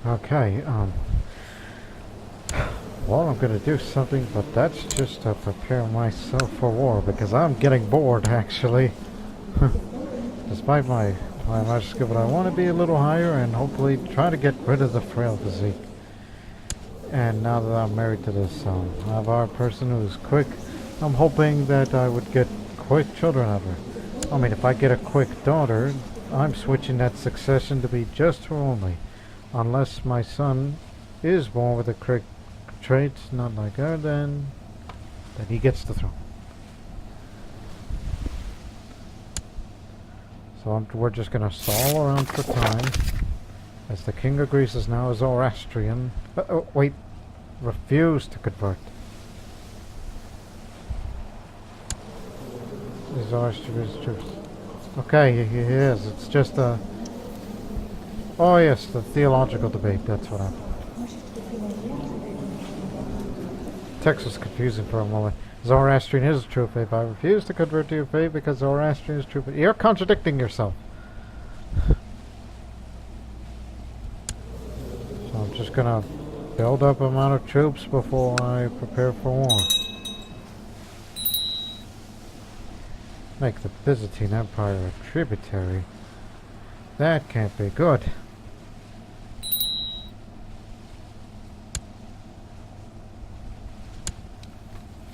Okay, well, I'm gonna do something, but that's just to prepare myself for war, because I'm getting bored, actually. Despite my magic skill, but I want to be a little higher and hopefully try to get rid of the frail physique. And now that I'm married to this Navarre person who's quick, I'm hoping that I would get quick children of her. I mean, if I get a quick daughter, I'm switching that succession to be just her only. Unless my son is born with a quick trait, not like her, then he gets the throne. So we're just going to stall around for time, as the king of Greece is now a Zoroastrian. Oh, wait, refused to convert. The Zoroastrian troops. Okay, he is. It's just a... Oh yes, the theological debate, that's what happened. Text was confusing for a moment. Zoroastrian is a true faith. I refuse to convert to your faith because Zoroastrian is true faith. You're contradicting yourself. So I'm just gonna build up amount of troops before I prepare for war. Make the Byzantine Empire a tributary. That can't be good.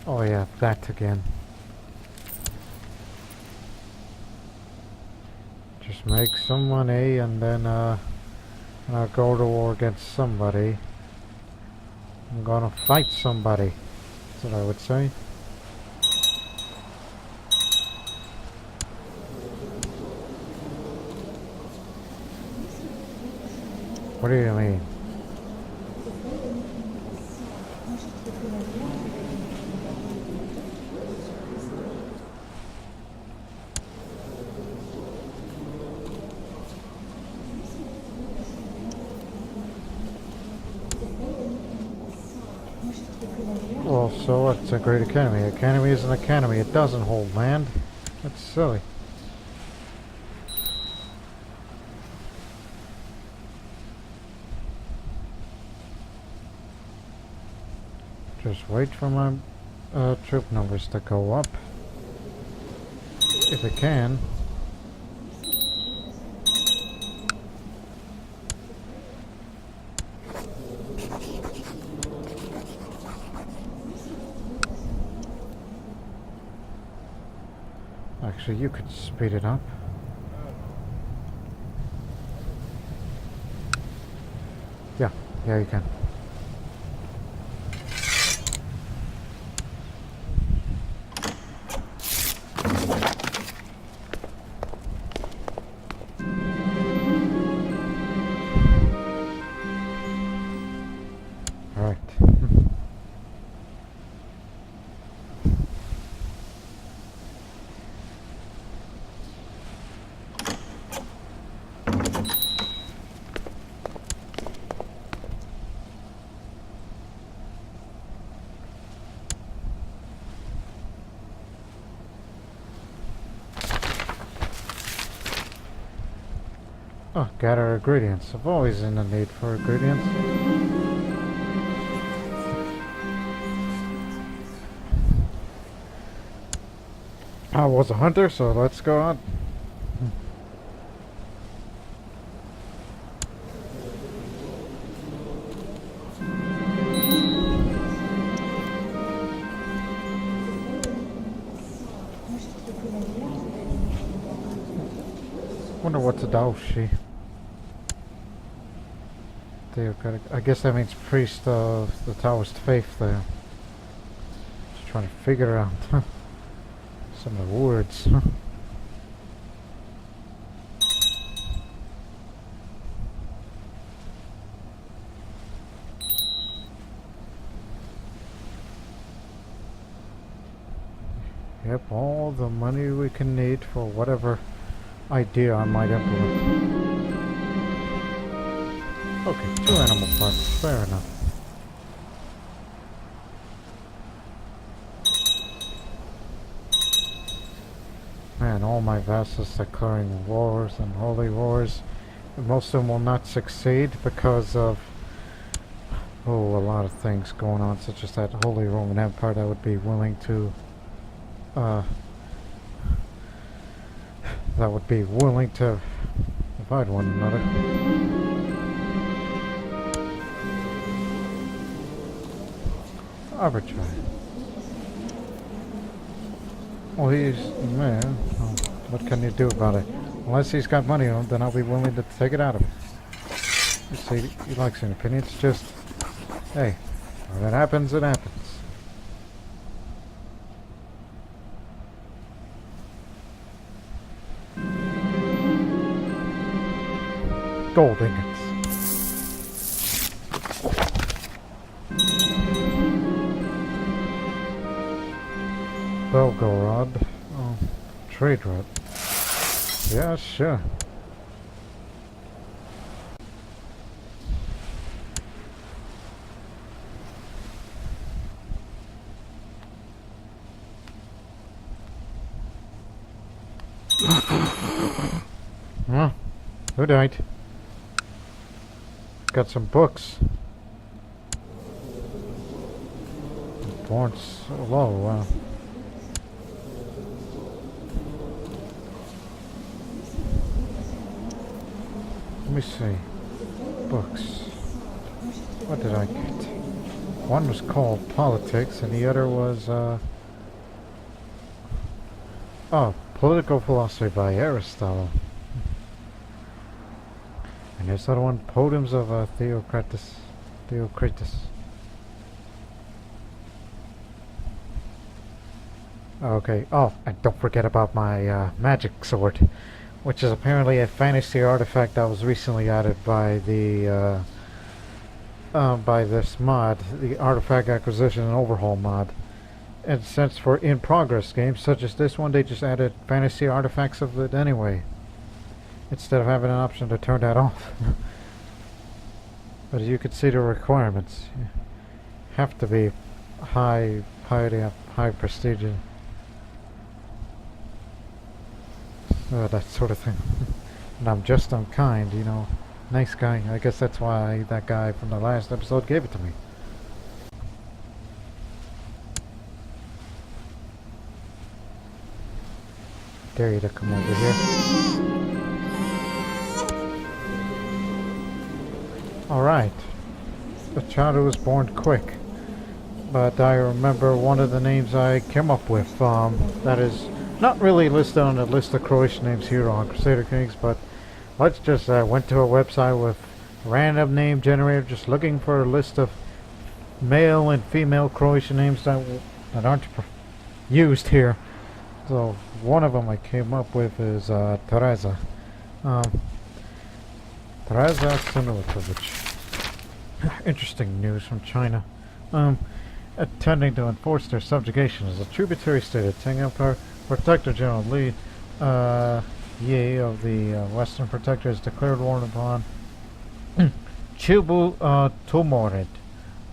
Oh yeah, that again. Just make some money and then I'll go to war against somebody. I'm gonna fight somebody. That's what I would say. What do you mean? Well, so what? It's a great academy. Academy is an academy. It doesn't hold land. That's silly. Just wait for my troop numbers to go up. If it can. Actually, you could speed it up. Yeah, you can. Alright. Oh, gather ingredients. I'm always in the need for ingredients. I was a hunter, so let's go out. Wonder what's a Daoshi. I guess that means priest of the Taoist faith there. Just trying to figure out some of the words. Yep, all the money we can need for whatever idea I might implement. Okay, 2 animal parts, fair enough. Man, all my vassals declaring wars and holy wars. most of them will not succeed because of a lot of things going on, such as that Holy Roman Empire that would be willing to divide one another. Arbitrary. Well, man, oh, what can you do about it? Unless he's got money on him, then I'll be willing to take it out of him. You see, he likes an opinion. It's just, hey, when it happens, it happens. Gold ingots. Belgorod. Oh, trade route. Yeah, sure. Huh? Who died? Got some books. Born so low, wow. Let me see. Books. What did I get? One was called Politics and the other was, Political Philosophy by Aristotle. And there's another one, Poems of Theocritus. Okay. Oh, and don't forget about my magic sword, which is apparently a fantasy artifact that was recently added by the by this mod, the Artifact Acquisition and Overhaul mod. And since for in-progress games such as this one, they just added fantasy artifacts of it anyway, instead of having an option to turn that off. But as you can see, the requirements have to be high prestige, that sort of thing. And I'm just unkind, you know. Nice guy. I guess that's why that guy from the last episode gave it to me. Dare you to come over here. Alright. The child who was born quick. But I remember one of the names I came up with, that is not really listed on the list of Croatian names here on Crusader Kings, but let's just went to a website with random name generator, just looking for a list of male and female Croatian names that aren't used here. So one of them I came up with is Teresa. Teresa Senulatovic. Interesting news from China. Attempting to enforce their subjugation as a tributary state of Tang Empire, Protector General Li Yi of the Western Protectors declared war upon Chibu Tumorid.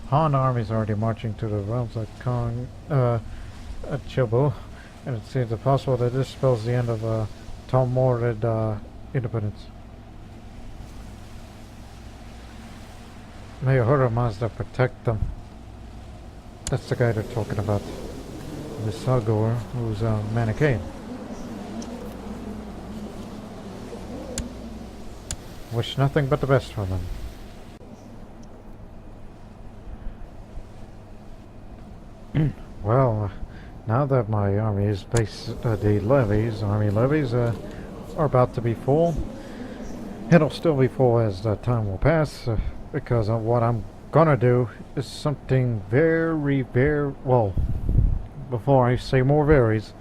Han armies are already marching to the realms of Chibu, and it seems possible that this spells the end of Tumorid independence. May Ahura Mazda protect them. That's the guy they're talking about. The Sagor, who's a Manichaean. Wish nothing but the best for them. Well, now that my army is army levies are about to be full. It'll still be full as the time will pass, because of what I'm gonna do is something very, well, before I say more varies,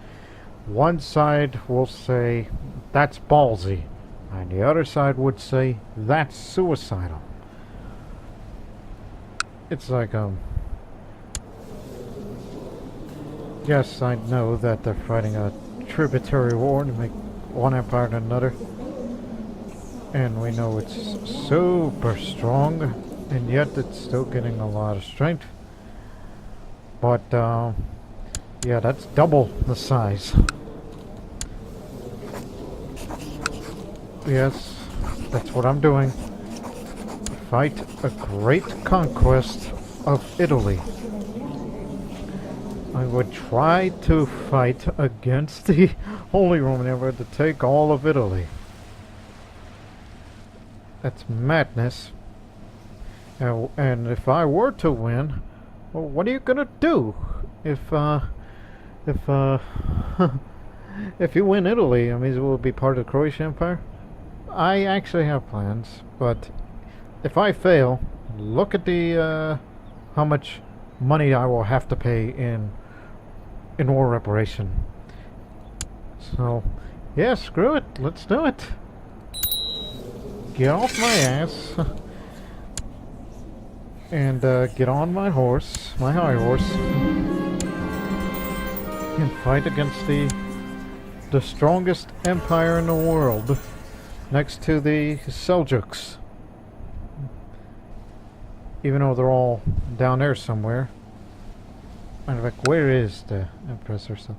one side will say that's ballsy, and the other side would say that's suicidal. It's like, yes, I know that they're fighting a tributary war to make one empire and another, and we know it's super strong, and yet it's still getting a lot of strength. But yeah, that's double the size. Yes, That's what I'm doing. Fight a great conquest of Italy. I would try to fight against the Holy Roman Empire to take all of Italy. That's madness. And if I were to win, well, what are you gonna do? If if you win Italy, I mean, will it be part of the Croatian Empire? I actually have plans, but if I fail, look at the how much money I will have to pay in war reparation. So, yeah, screw it. Let's do it. Get off my ass and get on my horse, my high horse, and fight against the strongest empire in the world, next to the Seljuks. Even though they're all down there somewhere. Matter of fact, where is the Empress or something?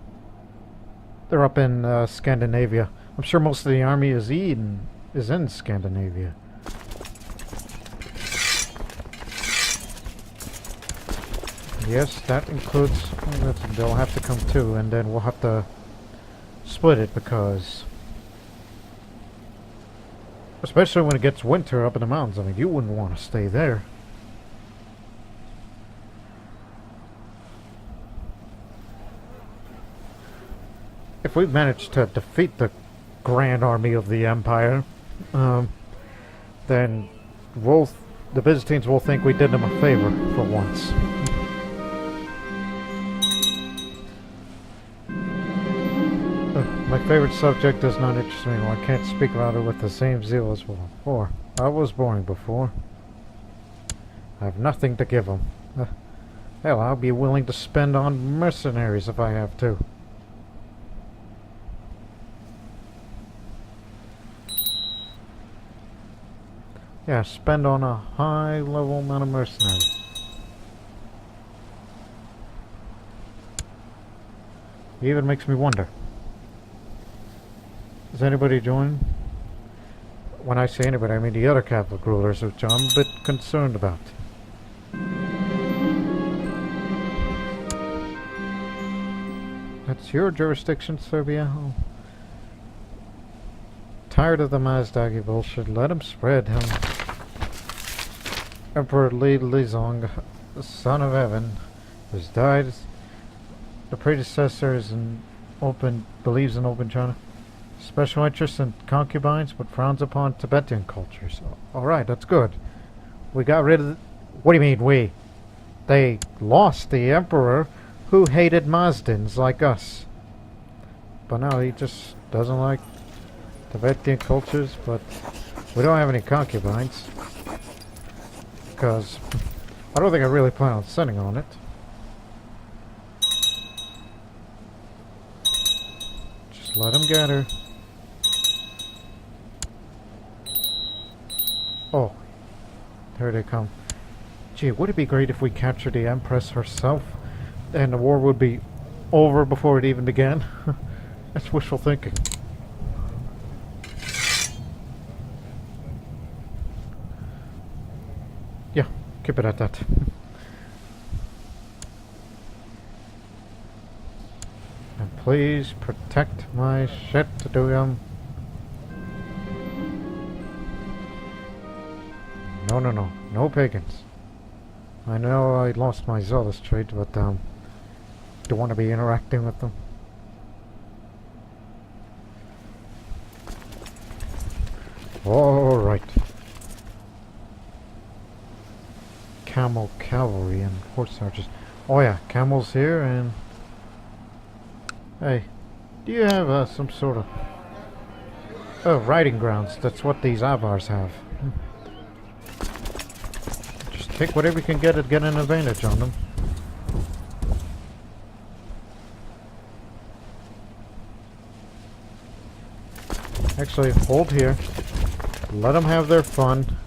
They're up in Scandinavia. I'm sure most of the army is in Scandinavia. Yes, that includes... they'll have to come too, and then we'll have to split it because... especially when it gets winter up in the mountains. I mean, you wouldn't want to stay there. If we manage to defeat the Grand Army of the Empire, then the Byzantines will think we did them a favor for once. My favorite subject does not interest me. Well, I can't speak about it with the same zeal as before. I was boring before. I have nothing to give them. Hell, I'll be willing to spend on mercenaries if I have to. Yeah, spend on a high level amount of mercenaries. It even makes me wonder. Is anybody joining? When I say anybody, I mean the other Catholic rulers, which I'm a bit concerned about. That's your jurisdiction, Serbia? Oh. Tired of the Mazdaki bullshit. Let him spread. Emperor Li Lizong, the son of Evan, has died. The predecessor is believes in open China. Special interest in concubines, but frowns upon Tibetan culture. So, alright, that's good. We got rid of... what do you mean, we? They lost the emperor who hated Mazdans like us. But now he just doesn't like Tibetan cultures, but we don't have any concubines. Because I don't think I really plan on sending on it. Just let him get her. Oh, there they come. Gee, would it be great if we captured the Empress herself and the war would be over before it even began? That's wishful thinking. Yeah, keep it at that. And please protect my shit, Duyam. No. No pagans. I know I lost my zealous trait, but don't want to be interacting with them. Alright. Camel cavalry and horse archers. Oh yeah, camels here and... Hey, do you have some sort of... Oh, riding grounds. That's what these Avars have. Just take whatever you can get to get an advantage on them. Actually, hold here. Let them have their fun.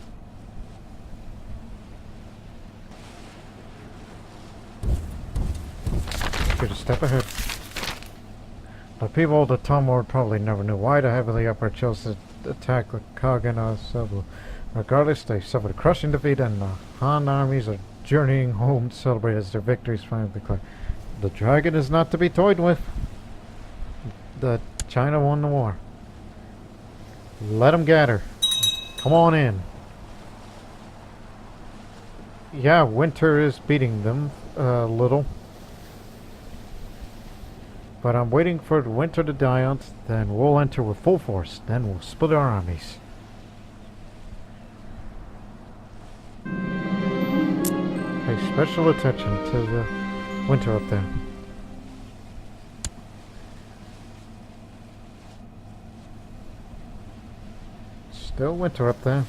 Get a step ahead. The people of the Talmud probably never knew why the Heavenly Emperor chose attack the Kagana Sebu. Regardless, they suffered a crushing defeat, and the Han armies are journeying home to celebrate as their victories finally declared. The dragon is not to be toyed with. China won the war. Let them gather. Come on in. Yeah, winter is beating them a little. But I'm waiting for the winter to die out, then we'll enter with full force. Then we'll split our armies. Pay special attention to the winter up there. Still winter up there.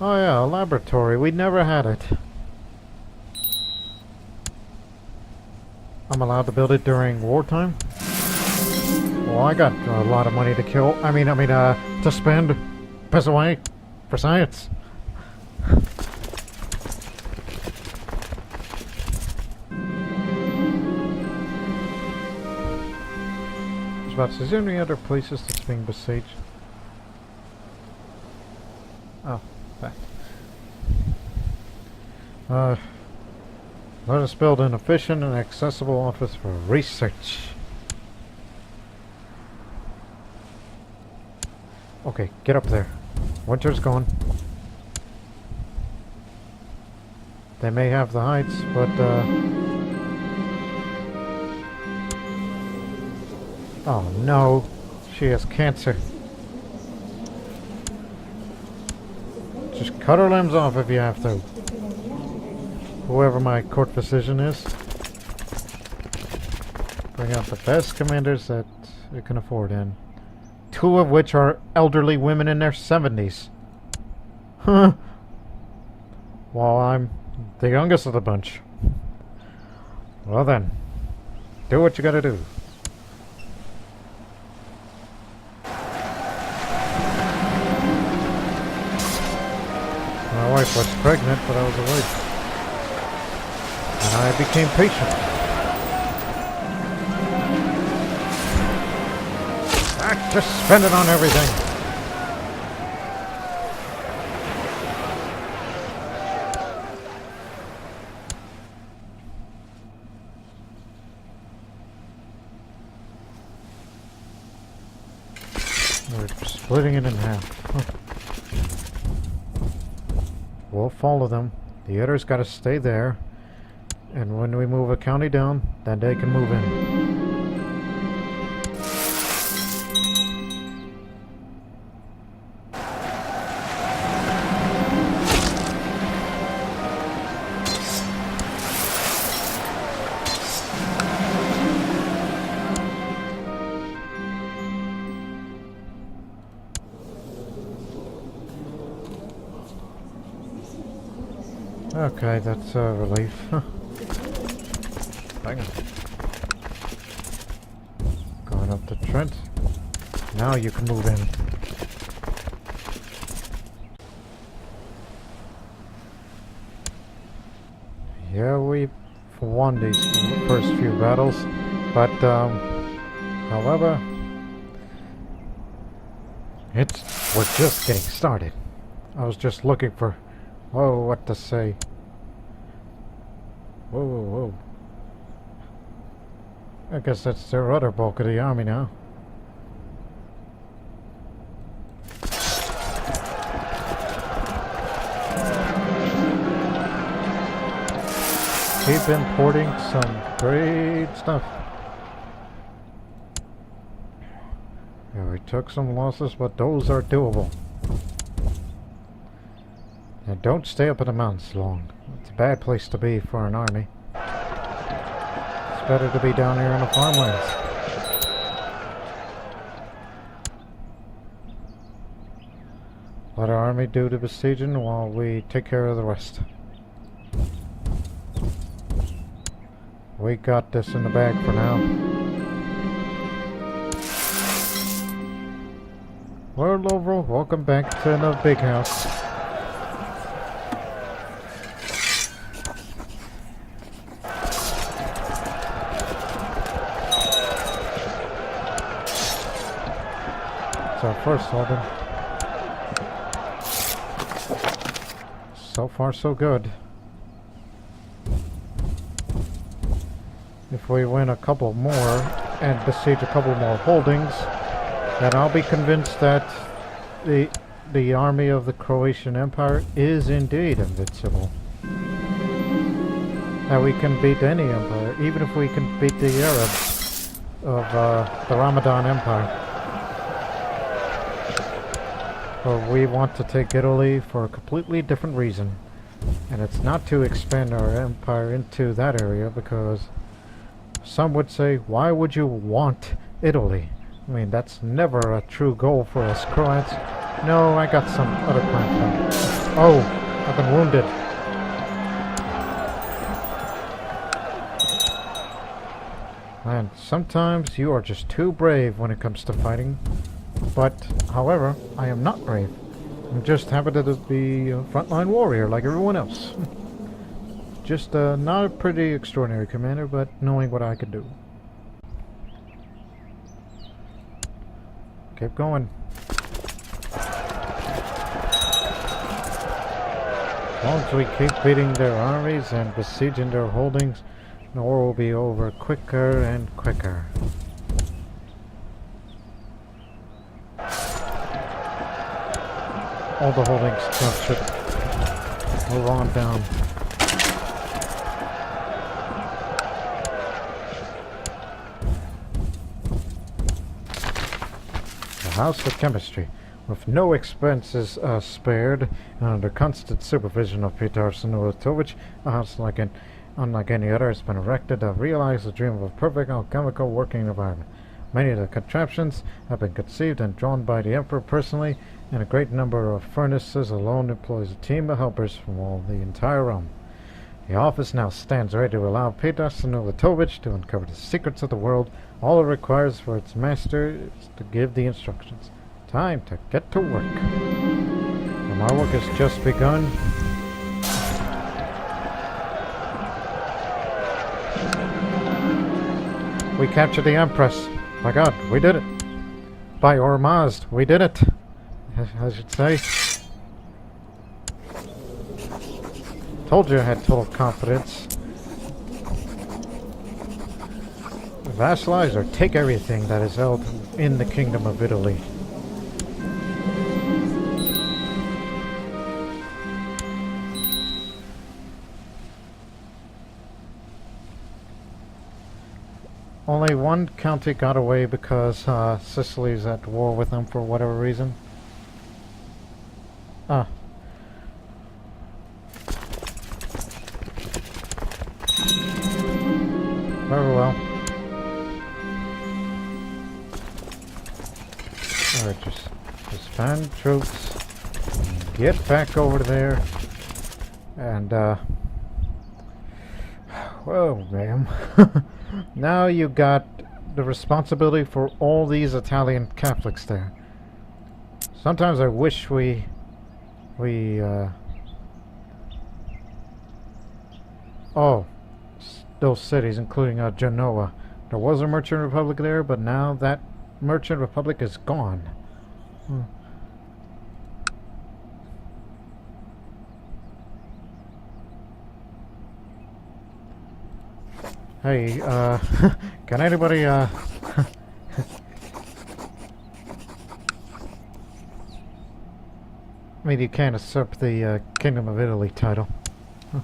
Oh yeah, a laboratory. We never had it. I'm allowed to build it during wartime? Well, I got a lot of money to kill. To spend. Piss away. For science. Is there any other places that's being besieged? Oh, that. Let us build an efficient and accessible office for research. Okay, get up there. Winter's gone. They may have the heights, but oh no, she has cancer. Just cut her limbs off if you have to. Whoever my court physician is. Bring out the best commanders that you can afford, and 2 of which are elderly women in their 70s. Huh. Well, I'm the youngest of the bunch. Well then, do what you gotta do. My wife was pregnant, but I was away. And I became patient. Just spend it on everything. We're splitting it in half. Huh. We'll follow them. The others gotta stay there. And when we move a county down, then they can move in. Okay, that's a relief. Bang on. Going up the Trent. Now you can move in. Yeah, we won these first few battles, but however, we're just getting started. I was just looking for, what to say. Whoa. I guess that's their other bulk of the army now. Keep importing some great stuff. Yeah, we took some losses, but those are doable. And don't stay up in the mountains long. It's a bad place to be for an army. It's better to be down here in the farmlands. Let our army do the besieging while we take care of the rest. We got this in the bag for now. Well, overall, welcome back to the big house. That's our first holding. So far, so good. If we win a couple more and besiege a couple more holdings, then I'll be convinced that the army of the Croatian Empire is indeed invincible. That we can beat any empire, even if we can beat the Arabs of the Ramadan Empire. But we want to take Italy for a completely different reason. And it's not to expand our empire into that area, because some would say, why would you want Italy? I mean, that's never a true goal for us Croats. No, I got some other plan for them. Oh, I've been wounded. Man, sometimes you are just too brave when it comes to fighting. But, however, I am not brave. I'm just happy to be a frontline warrior like everyone else. Just not a pretty extraordinary commander, but knowing what I can do. Keep going. As long as we keep beating their armies and besieging their holdings, the war will be over quicker and quicker. All the holdings should move on down. The House of Chemistry, with no expenses spared, and under constant supervision of Petar Senulatovic, a house unlike any other has been erected to realize the dream of a perfect alchemical working environment. Many of the contraptions have been conceived and drawn by the Emperor personally, and a great number of furnaces alone employs a team of helpers from all the entire realm. The office now stands ready to allow Petar Senulatovic to uncover the secrets of the world. All it requires for its master is to give the instructions. Time to get to work. And our work has just begun. We captured the Empress. By God, we did it. By Ormazd, we did it. I should say. Told you I had total confidence. Vassalize or take everything that is held in the Kingdom of Italy. Only one county got away because Sicily's at war with them for whatever reason. Ah. Very well. Alright, just disband troops. Get back over there. And, whoa, ma'am. Now you got the responsibility for all these Italian Catholics there. Sometimes I wish those cities, including Genoa. There was a merchant republic there, but now that merchant republic is gone. Hey, can anybody, I mean, you can't usurp the Kingdom of Italy title. Huh.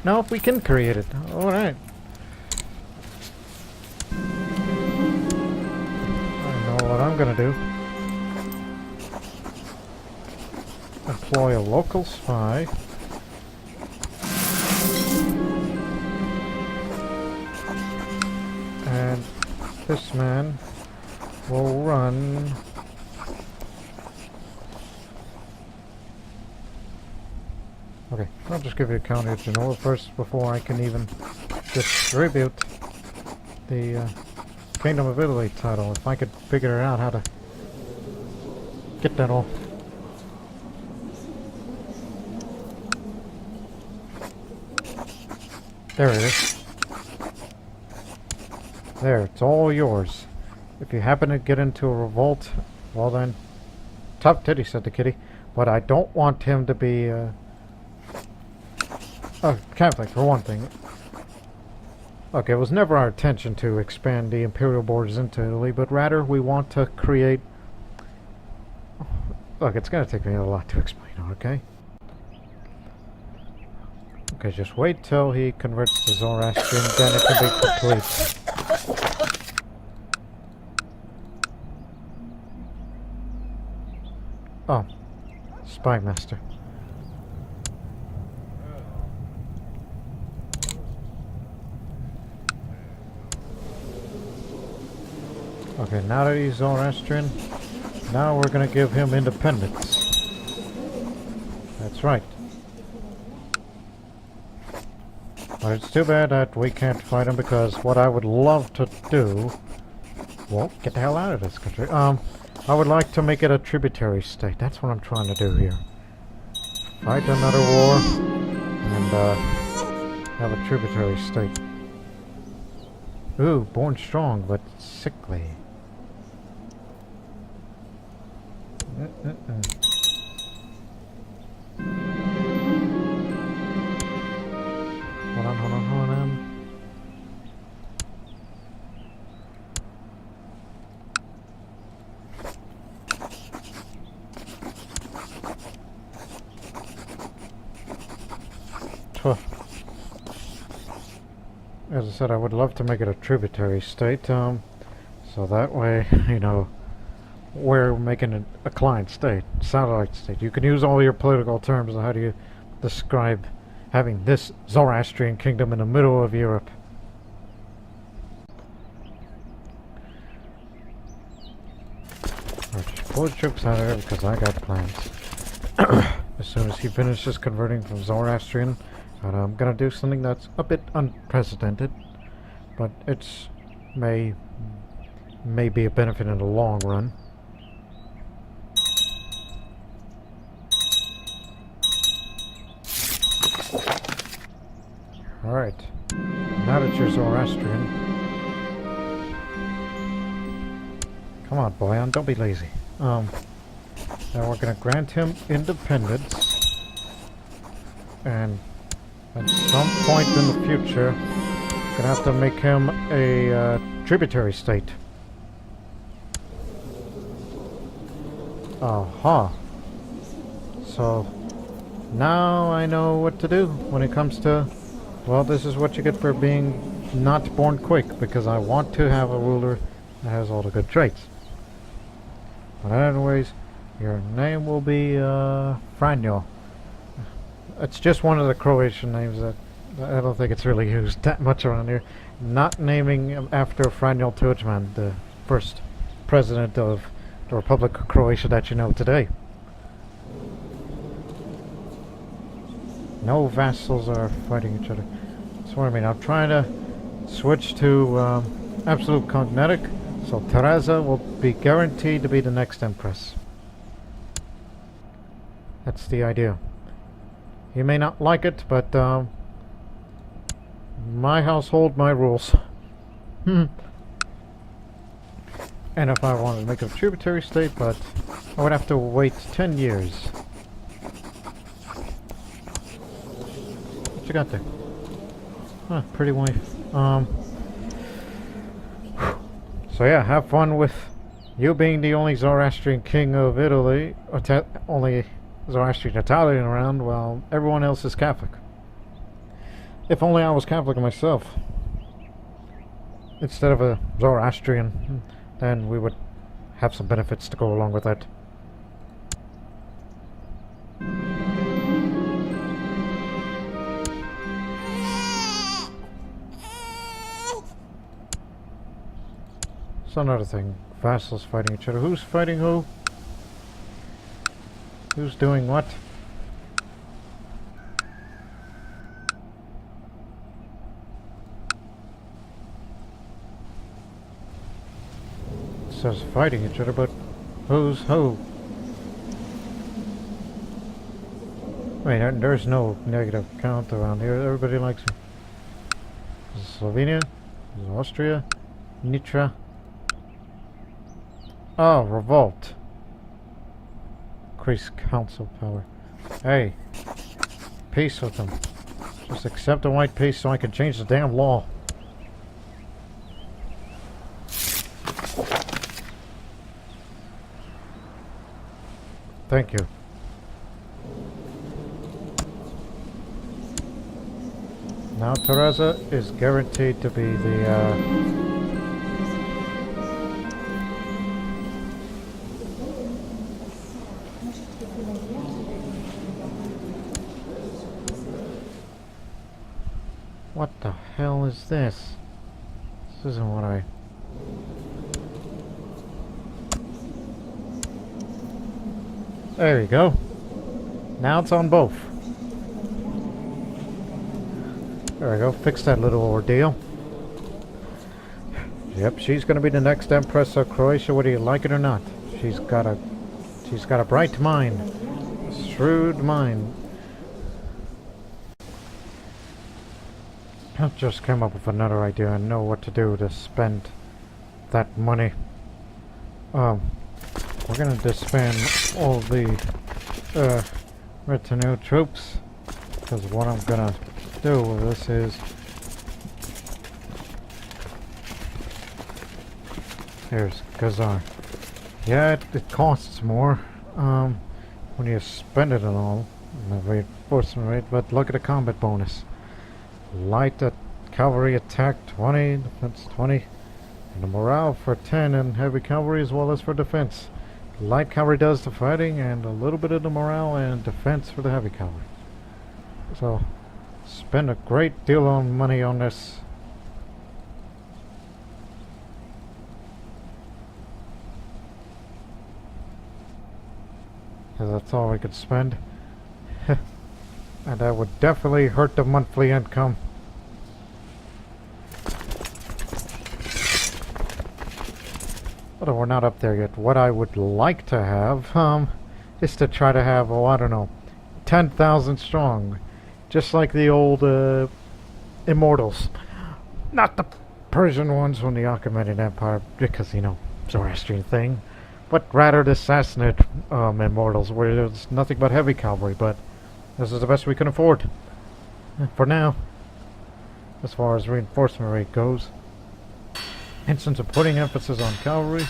No, we can create it. Alright. I know what I'm gonna do. Employ a local spy. And this man will run. Okay, I'll just give you a county of Genoa first before I can even distribute the Kingdom of Italy title. If I could figure out how to get that all. There it is. There, it's all yours. If you happen to get into a revolt, well then, tough titty, said the kitty. But I don't want him to be a Catholic, for one thing. Look, it was never our intention to expand the imperial borders into Italy, but rather we want to create... Look, it's going to take me a lot to explain, okay? Okay, just wait till he converts to Zoroastrian, then it can be complete. Oh, Spy Master. Okay, now that he's Zoroastrian, now we're gonna give him independence. That's right. But it's too bad that we can't fight him, because what I would love to do... Well, get the hell out of this country. I would like to make it a tributary state. That's what I'm trying to do here. Fight another war, and have a tributary state. Ooh, born strong, but sickly. Hold on. As I said, I would love to make it a tributary state, so that way, you know, we're making it a client state, satellite state. You can use all your political terms. How do you describe having this Zoroastrian kingdom in the middle of Europe? Alright, just pull the troops out of there because I got plans. As soon as he finishes converting from Zoroastrian, I'm gonna do something that's a bit unprecedented, but it's may be a benefit in the long run. Alright, now that you're Zoroastrian, come on, boy, don't be lazy. Now we're gonna grant him independence, and at some point in the future, gonna have to make him a tributary state. Aha. So now I know what to do when it comes to... Well, this is what you get for being not born quick, because I want to have a ruler that has all the good traits. But anyways, your name will be Franjo. It's just one of the Croatian names that I don't think it's really used that much around here. Not naming him after Franjo Tuđman, the first president of the Republic of Croatia that you know today. No vassals are fighting each other. That's what I mean. I'm trying to switch to absolute cognetic, so Teresa will be guaranteed to be the next empress. That's the idea. You may not like it, but my household, my rules. And if I wanted to make a tributary state, but I would have to wait 10 years. What you got there? Huh, pretty wife. So yeah, have fun with you being the only Zoroastrian king of Italy, or only Zoroastrian Italian around, while everyone else is Catholic. If only I was Catholic myself, instead of a Zoroastrian, then we would have some benefits to go along with that. So another thing, vassals fighting each other. Who's fighting who? Who's doing what? It says fighting each other, but who's who? Wait, there's no negative count around here. Everybody likes me. Slovenia, Austria, Nitra. Oh, revolt. Increase council power. Hey, peace with them. Just accept the white peace so I can change the damn law. Thank you. Now Teresa is guaranteed to be the what the hell is this? This isn't what I... There you go. Now it's on both. There we go. Fix that little ordeal. Yep, she's going to be the next Empress of Croatia, whether you like it or not. She's got a bright mind, a shrewd mind. I just came up with another idea. I know what to do to spend that money. We're gonna disband all the retinue troops, because what I'm gonna do with this is here's Gazar. Yeah, it costs more when you spend it and all, the reinforcement rate, but look at the combat bonus. Light cavalry attack 20, defense 20, and the morale for 10, and heavy cavalry as well as for defense. Light cavalry does the fighting and a little bit of the morale and defense for the heavy cavalry. So spend a great deal of money on this. Because that's all we could spend. And that would definitely hurt the monthly income. But we're not up there yet. What I would like to have, is to try to have, oh, I don't know, 10,000 strong. Just like the old, immortals. Not the Persian ones from the Achaemenid Empire, because, you know, Zoroastrian thing. But rather the Sassanid, immortals, where there's nothing but heavy cavalry, but this is the best we can afford. For now. As far as reinforcement rate goes. And since we're putting emphasis on cavalry,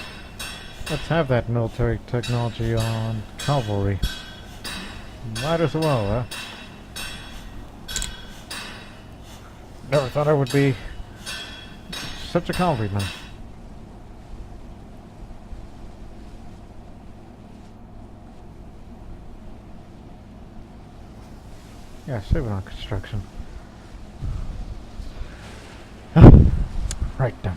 let's have that military technology on cavalry. Might as well, huh? Never thought I would be such a cavalryman. Yeah, save it on construction. Right then.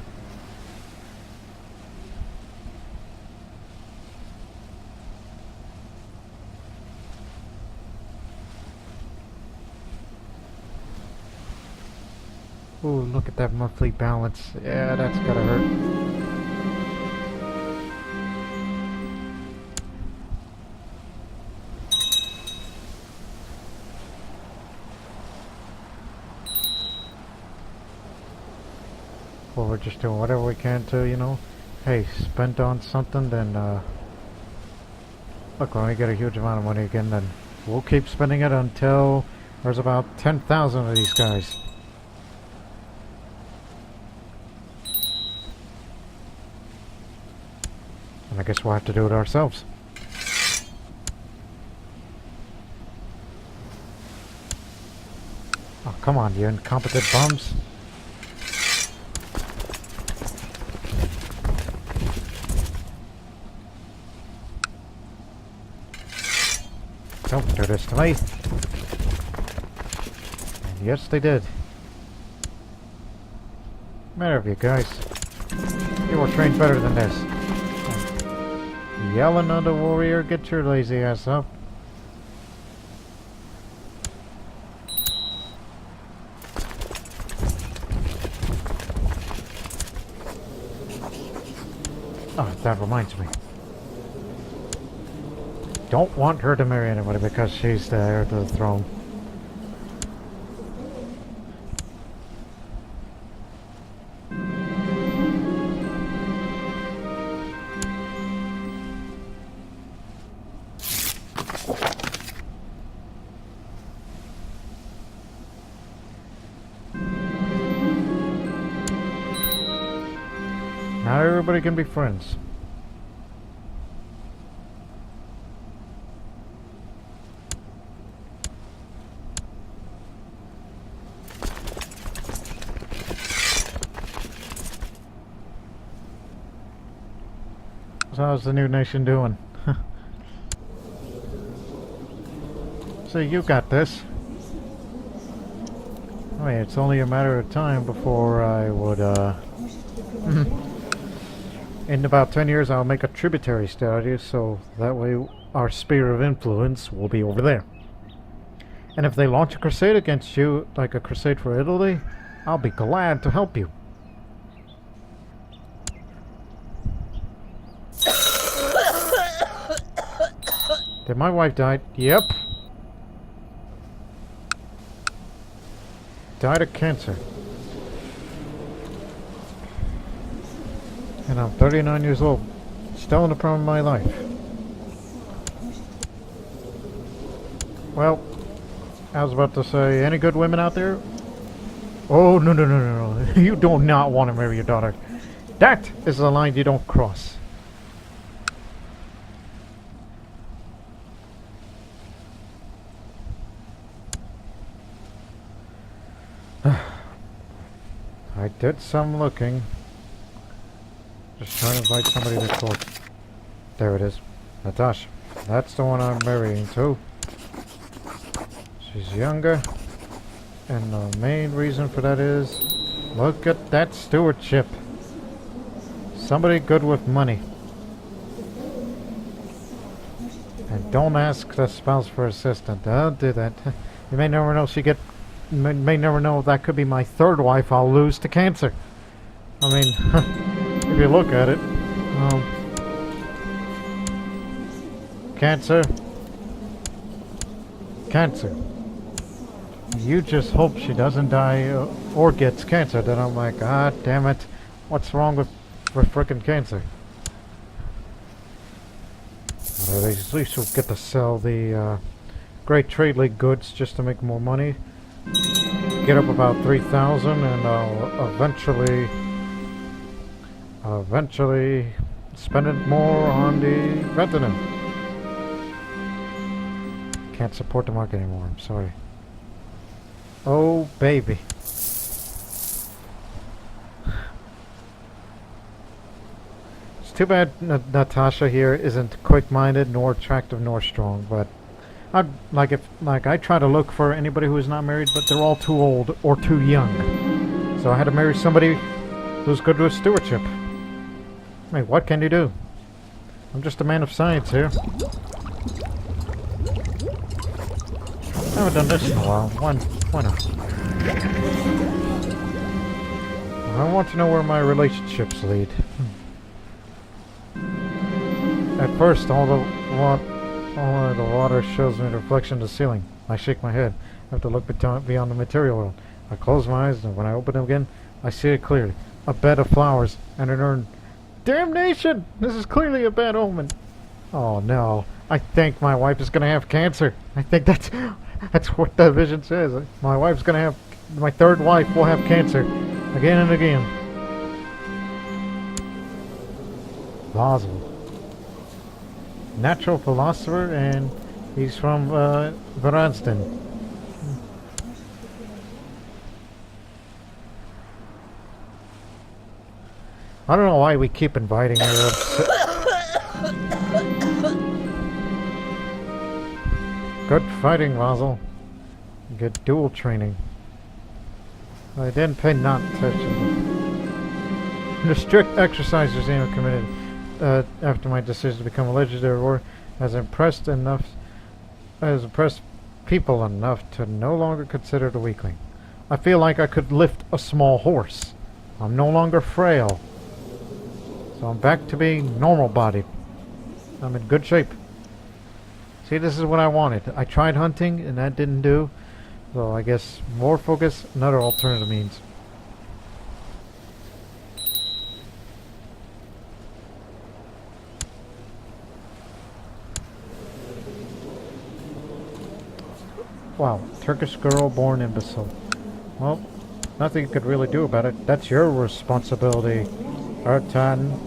Ooh, look at that monthly balance. Yeah, that's gotta hurt. Well, we're just doing whatever we can to, you know, hey, spend on something, then, look, when we get a huge amount of money again, then we'll keep spending it until there's about 10,000 of these guys. And I guess we'll have to do it ourselves. Oh, come on, you incompetent bums. Don't do this to me. And yes, they did. Matter of you guys. You were trained better than this. Yelling on the warrior, get your lazy ass up. Oh, that reminds me. Don't want her to marry anybody because she's the heir to the throne. Not everybody can be friends. So how's the new nation doing? So you got this. I mean, it's only a matter of time before I would, in about 10 years I'll make a tributary study, so that way our sphere of influence will be over there. And if they launch a crusade against you, like a crusade for Italy, I'll be glad to help you. Did my wife die? Yep. Died of cancer. And I'm 39 years old. Still in the prime of my life. Well, I was about to say, any good women out there? Oh, no, no, no, no, no. You do not want to marry your daughter. That is the line you don't cross. I did some looking. Just trying to invite somebody to court. There it is. Natasha. That's the one I'm marrying to. She's younger. And the main reason for that is, look at that stewardship. Somebody good with money. And don't ask the spouse for assistance. Don't do that. You may never know may never know that could be my third wife I'll lose to cancer. I mean, if you look at it, cancer. You just hope she doesn't die or gets cancer. Then I'm like, God damn it, what's wrong with frickin' cancer? At least we'll get to sell the Great Trade League goods just to make more money. Get up about 3,000 and I'll eventually spend it more on the retinue. Can't support the market anymore, I'm sorry. Oh baby. It's too bad Natasha here isn't quick-minded nor attractive nor strong, but I try to look for anybody who is not married, but they're all too old or too young. So I had to marry somebody who's good with stewardship. I mean, what can you do? I'm just a man of science here. I haven't done this in a while. Why not? I want to know where my relationships lead. At first, all the water shows me the reflection of the ceiling. I shake my head. I have to look beyond the material world. I close my eyes, and when I open them again, I see it clearly. A bed of flowers and an urn. Damnation! This is clearly a bad omen. Oh no. I think my wife is going to have cancer. I think that's what the vision says. My third wife will have cancer. Again and again. Basel. Natural philosopher, and he's from Varansden. I don't know why we keep inviting her. Good fighting, Basel. Good dual training. I didn't pay not attention. The strict exercise regime committed after my decision to become a legendary warrior has impressed people enough to no longer consider it a weakling. I feel like I could lift a small horse. I'm no longer frail. So I'm back to being normal-bodied. I'm in good shape. See, this is what I wanted. I tried hunting, and that didn't do. So I guess more focus, another alternative means. Wow, Turkish girl born imbecile. Well, nothing you could really do about it. That's your responsibility. Ertan.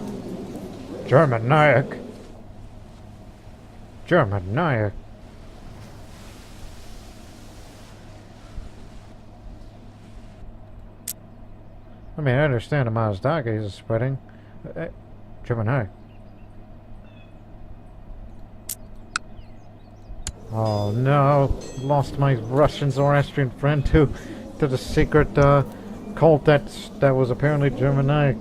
Germanic. Germanic. I mean, I understand the Mazdaki is spreading. Germanic. Oh no, lost my Russian Zoroastrian friend to the secret cult that was apparently Germanic.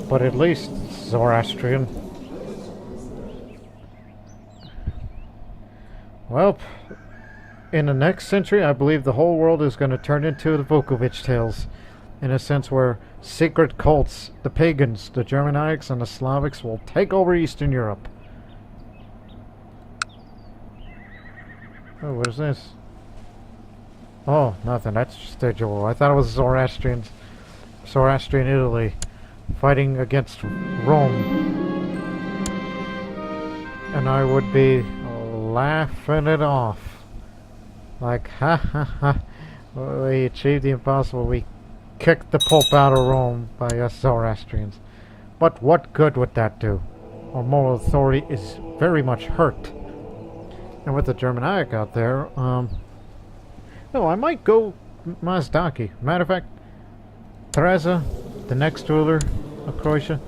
But at least Zoroastrian. Well, in the next century, I believe the whole world is going to turn into the Vukovich tales. In a sense where secret cults, the pagans, the Germanics, and the Slavics will take over Eastern Europe. Oh, what is this? Oh, nothing. That's just a jewel. I thought it was Zoroastrian Italy fighting against Rome. And I would be laughing it off. Like, ha ha ha. We achieved the impossible. We kicked the Pope out of Rome by us Zoroastrians. But what good would that do? Our moral authority is very much hurt. And with the Germanic out there, no, I might go Mazdaki. Matter of fact, Teresa, the next ruler of Croatia,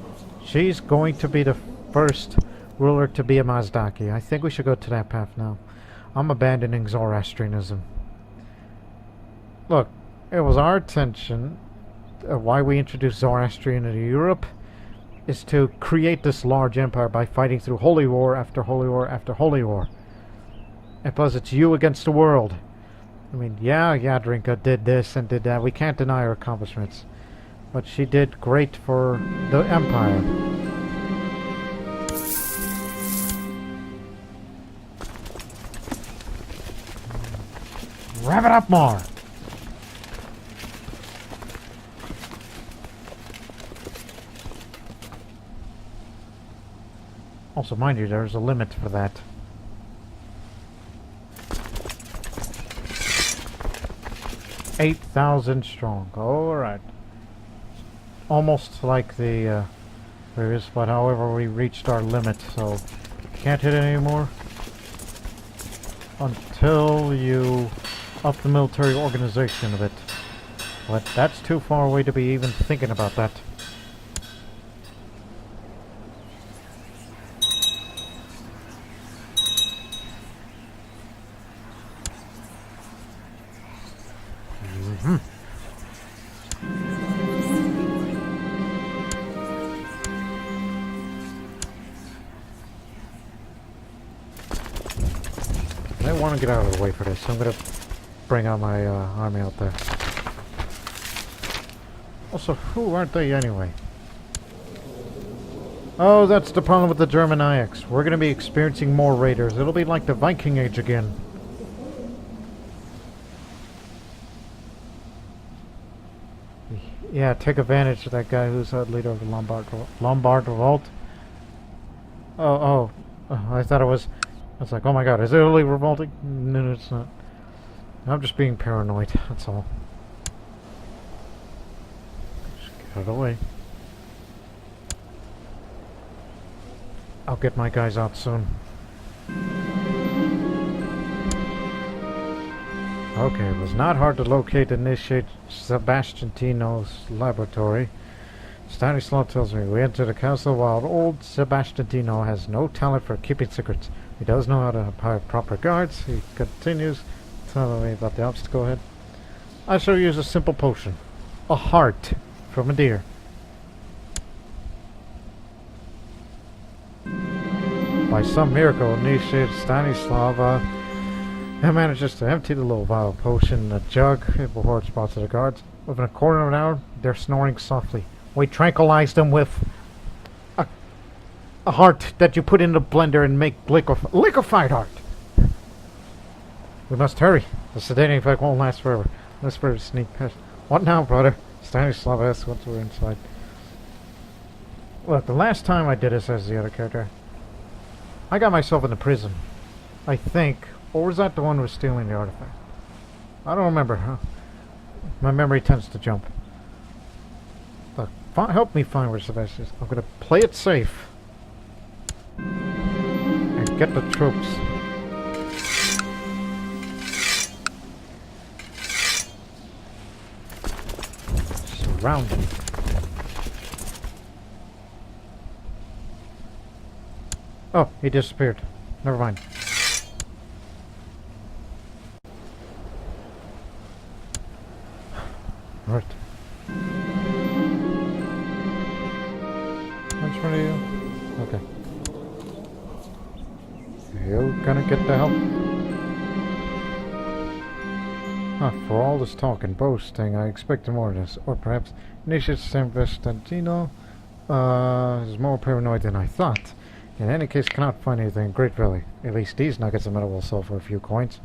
she's going to be the first ruler to be a Mazdaki. I think we should go to that path now. I'm abandoning Zoroastrianism. Look, it was our intention, why we introduced Zoroastrian into Europe, is to create this large empire by fighting through holy war after holy war after holy war. And plus, it's you against the world. I mean, yeah, Yadrinka did this and did that. We can't deny her accomplishments. But she did great for the empire. Rev it up more! Also, mind you, there's a limit for that. $8,000 strong. Alright. Almost like the previous, but however, we reached our limit, so can't hit it anymore until you up the military organization of it. But that's too far away to be even thinking about that. I want to get out of the way for this, so I'm going to bring out my army out there. Also, who aren't they anyway? Oh, that's the problem with the Germanics. We're going to be experiencing more raiders. It'll be like the Viking Age again. Yeah, take advantage of that guy who's the leader of the Lombard Revolt. Oh, I thought it was... I was like, oh my god, is Italy revolting? No, it's not. I'm just being paranoid, that's all. Just get out of the way. I'll get my guys out soon. Okay, it was not hard to locate and initiate Sebastiantino's laboratory. Stanislav tells me we entered a castle while old Sebastiantino has no talent for keeping secrets. He does know how to hire proper guards. He continues telling me about the obstacle ahead. I shall use a simple potion. A heart from a deer. By some miracle, initiated Stanislav manages to empty the little vial of potion in a jug before it's brought to the guards. Within a quarter of an hour, they're snoring softly. We tranquilize them with a heart that you put in the blender and make liquefied heart. We must hurry. The sedating effect won't last forever. Let's better sneak past. What now, brother? Stanislav asks once we're inside. Look, the last time I did this as the other character, I got myself in the prison. I think. Or was that the one who was stealing the artifact? I don't remember, huh? My memory tends to jump. Look, help me find where Sebastian is. I'm gonna play it safe. And get the troops. Surround them. Oh, he disappeared. Never mind. Right. Which one are you? Okay. You gonna get the help? For all this talk and boasting, I expected more of this. Or perhaps Ignatius Constantino is more paranoid than I thought. In any case, cannot find anything in Great Valley. At least these nuggets of metal will sell for a few coins.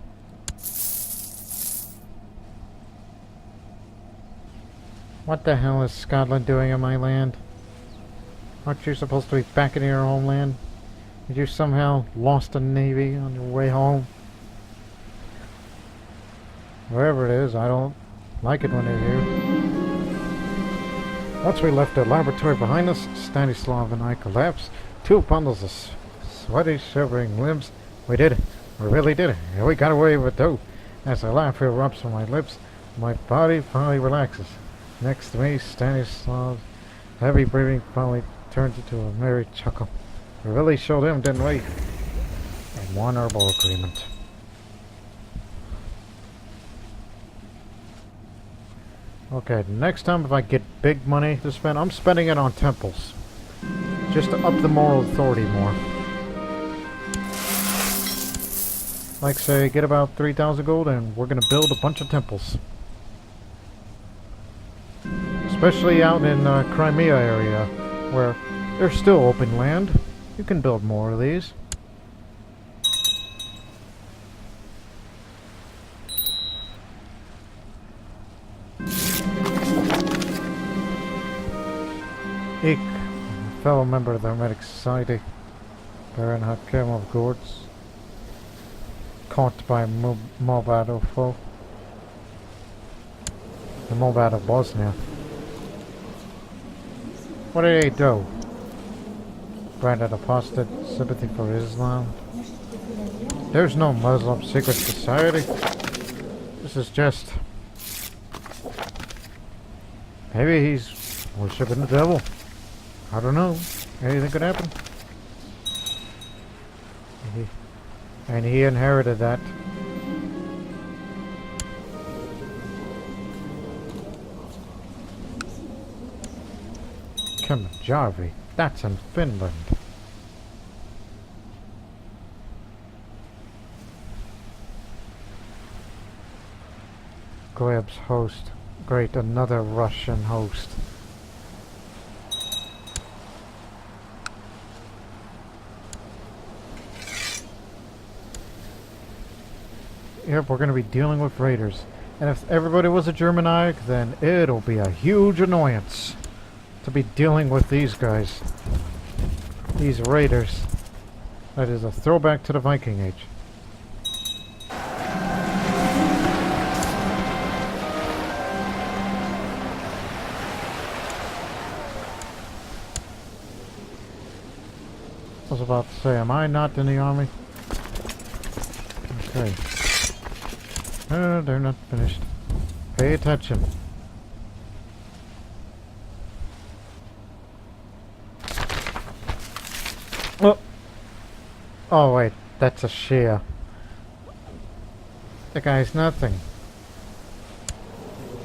What the hell is Scotland doing in my land? Aren't you supposed to be back in your homeland? Did you somehow lost a navy on your way home? Wherever it is, I don't like it when they're here. Once we left the laboratory behind us, Stanislav and I collapsed. 2 bundles of sweaty, shivering limbs. We did it. We really did it. And we got away with it, though. As a laugh erupts from my lips, my body finally relaxes. Next to me, Stanislav's heavy breathing finally turned into a merry chuckle. We really showed him, didn't we? An honorable agreement. Okay, next time if I get big money to spend, I'm spending it on temples. Just to up the moral authority more. Like say, get about 3,000 gold and we're gonna build a bunch of temples. Especially out in Crimea area, where there's still open land. You can build more of these. Eek, a fellow member of the Hermetic Society, Baron Hakim of Gourds, caught by Mobad foe. The Mobad of Bosnia. What did they do? Branded apostate, sympathy for Islam. There's no Muslim secret society. This is just... maybe he's worshipping the devil. I don't know. Anything could happen. And he inherited that. Kemjarvi. That's in Finland. Gleb's host. Great, another Russian host. Yep, we're going to be dealing with raiders. And if everybody was a Germanic, then it'll be a huge annoyance to be dealing with these guys. These raiders. That is a throwback to the Viking Age. I was about to say, am I not in the army? Okay. No, they're not finished. Pay attention. Oh, oh wait, that's a Shia. The guy's nothing.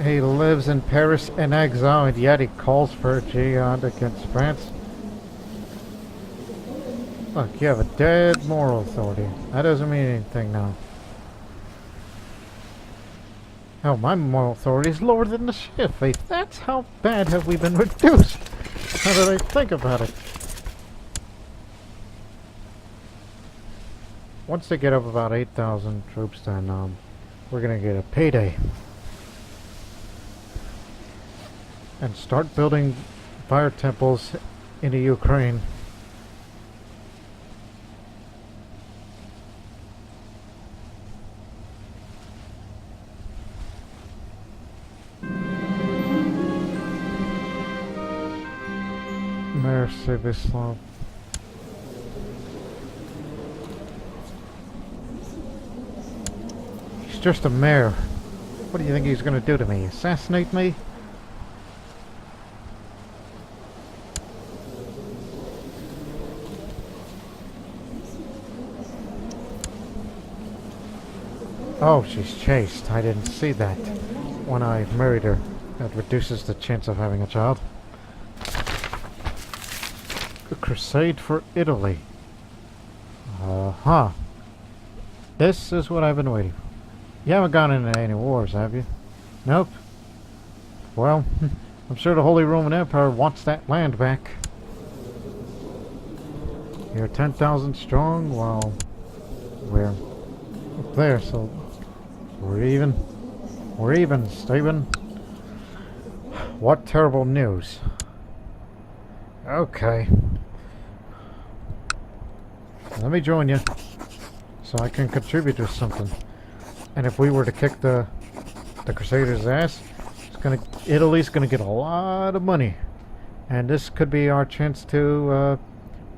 He lives in Paris in exile, and yet he calls for a jihad against France. Look, you have a dead moral authority. That doesn't mean anything now. Hell, my moral authority is lower than the Shia faith. That's how bad have we been reduced. How did I think about it? Once they get up about 8,000 troops, then we're gonna get a payday. And start building fire temples in the Ukraine. Mercy be slow. He's just a mayor. What do you think he's gonna do to me? Assassinate me? Oh, she's chaste. I didn't see that when I married her. That reduces the chance of having a child. A crusade for Italy. Uh-huh. This is what I've been waiting for. You haven't gone into any wars, have you? Nope. Well, I'm sure the Holy Roman Empire wants that land back. You're 10,000 strong, while we're up there, so we're even. We're even, Stephen. What terrible news. Okay. Let me join you, so I can contribute to something. And if we were to kick the Crusaders' ass, Italy's gonna get a lot of money, and this could be our chance to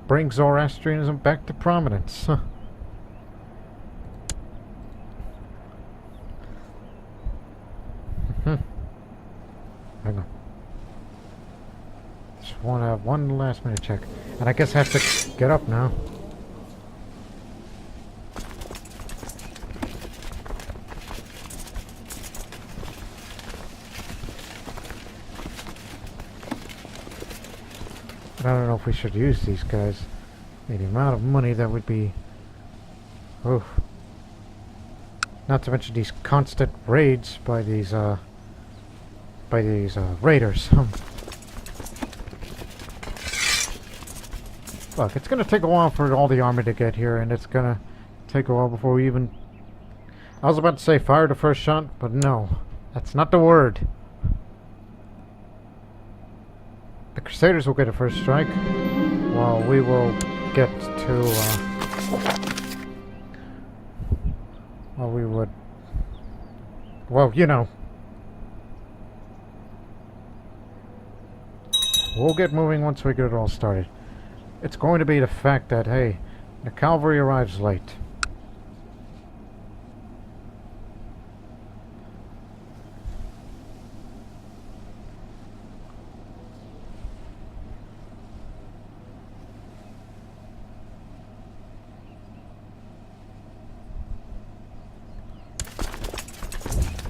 bring Zoroastrianism back to prominence. Hang on. Just want to have one last minute check, and I guess I have to get up now. I don't know if we should use these guys. The amount of money that would be... Oh. Not to mention these constant raids by these raiders. Look, it's gonna take a while for all the army to get here, and it's gonna take a while before we even... I was about to say fire the first shot, but no. That's not the word. The Crusaders will get a first strike, while we will get to, well, we would... Well, you know. We'll get moving once we get it all started. It's going to be the fact that, hey, the cavalry arrives late.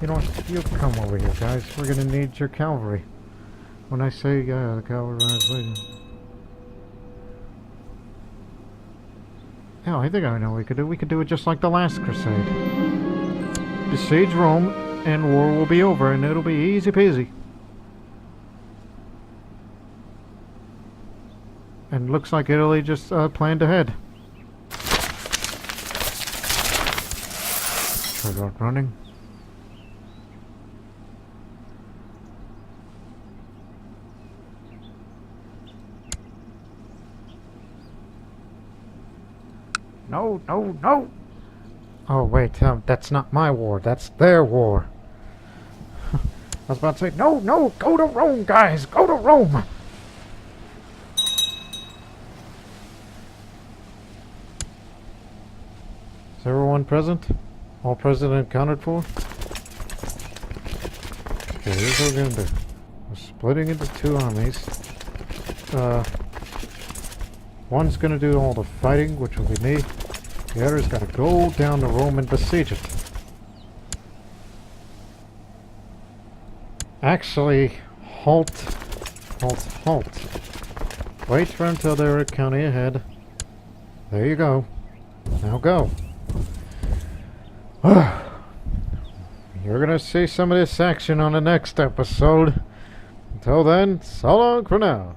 You know what? You come over here, guys. We're gonna need your cavalry. When I say, the cavalry arrives late. Yeah, I think I know what we could do. We could do it just like the last crusade. Besiege Rome, and war will be over, and it'll be easy peasy. And looks like Italy just planned ahead. Try to running. No, no, no! Oh, wait, that's not my war. That's their war. I was about to say, no, no! Go to Rome, guys! Go to Rome! Is everyone present? All present and accounted for? Okay, here's what we're gonna do. We're splitting into two armies. One's gonna do all the fighting, which will be me. The other's gotta go down to Rome and besiege it. Actually, halt. Halt, halt. Wait for until they're a county ahead. There you go. Now go. You're gonna see some of this action on the next episode. Until then, so long for now.